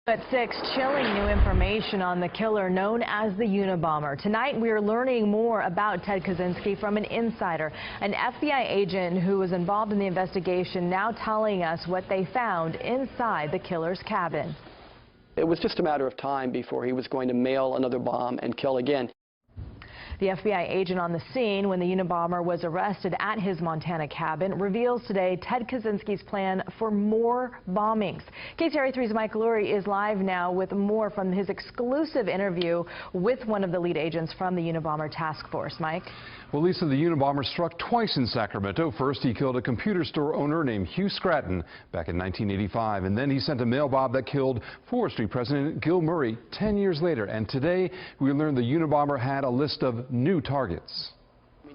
At 6, chilling new information on the killer known as the Unabomber. Tonight, we are learning more about Ted Kaczynski from an insider, an FBI agent who was involved in the investigation, now telling us what they found inside the killer's cabin. It was just a matter of time before he was going to mail another bomb and kill again. The FBI agent on the scene when the Unabomber was arrested at his Montana cabin reveals today Ted Kaczynski's plan for more bombings. KCRA 3's Mike Lurie is live now with more from his exclusive interview with one of the lead agents from the Unabomber task force. Mike? Well, Lisa, the Unabomber struck twice in Sacramento. First, he killed a computer store owner named Hugh Scranton back in 1985. And then he sent a mail bomb that killed Forestry President Gil Murray 10 years later. And today, we learned the Unabomber had a list of new targets.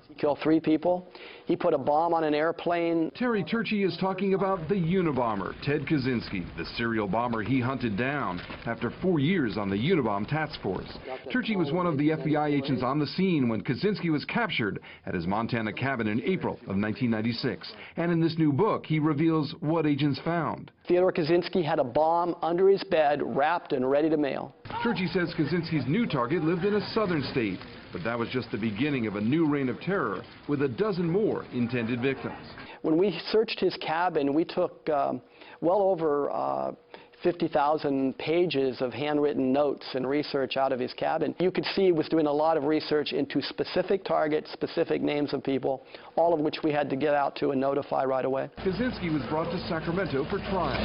He killed 3 people. He put a bomb on an airplane. Terry Turchi is talking about the Unabomber, Ted Kaczynski, the serial bomber he hunted down after 4 years on the Unabomber task force. Turchi was one of the FBI agents on the scene when Kaczynski was captured at his Montana cabin in April of 1996. And in this new book, he reveals what agents found. Theodore Kaczynski had a bomb under his bed, wrapped and ready to mail. Turchi says Kaczynski's new target lived in a southern state, but that was just the beginning of a new reign of terror with a dozen more intended victims. When we searched his cabin, we took well over 50,000 pages of handwritten notes and research out of his cabin. You could see he was doing a lot of research into specific targets, specific names of people, all of which we had to get out to and notify right away. Kaczynski was brought to Sacramento for trial.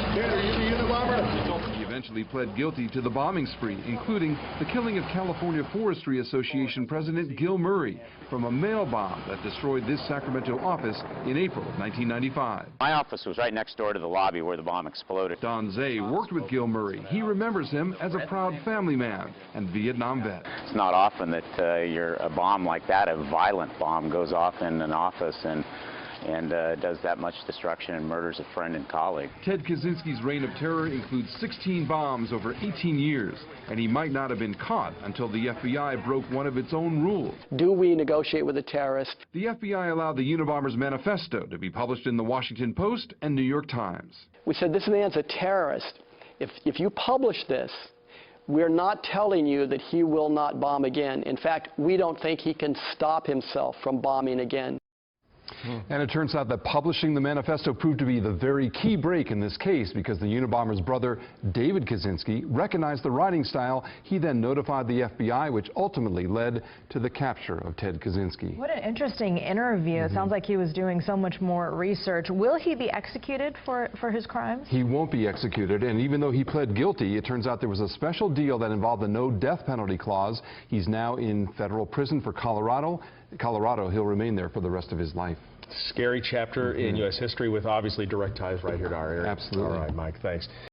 He eventually pled guilty to the bombing spree, including the killing of California Forestry Association President Gil Murray from a mail bomb that destroyed this Sacramento office in April of 1995. My office was right next door to the lobby where the bomb exploded. Don Zay worked with Gil Murray. He remembers him as a proud family man and Vietnam vet. It's not often that a bomb like that, a violent bomb, goes off in an office and does that much destruction and murders a friend and colleague. Ted Kaczynski's reign of terror includes 16 bombs over 18 years, and he might not have been caught until the FBI broke one of its own rules. Do we negotiate with a terrorist? The FBI allowed the Unabomber's manifesto to be published in the Washington Post and New York Times. We said, this man's a terrorist. If you publish this, we're not telling you that he will not bomb again. In fact, we don't think he can stop himself from bombing again. And it turns out that publishing the manifesto proved to be the very key break in this case, because the Unabomber's brother, David Kaczynski, recognized the writing style. He then notified the FBI, which ultimately led to the capture of Ted Kaczynski. What an interesting interview. It sounds like he was doing so much more research. Will he be executed for his crimes? He won't be executed, and even though he pled guilty, it turns out there was a special deal that involved the no death penalty clause. He's now in federal prison for Colorado. He'll remain there for the rest of his life. Scary chapter in U.S. history with obviously direct ties right here to our area. Absolutely. All right, Mike, thanks.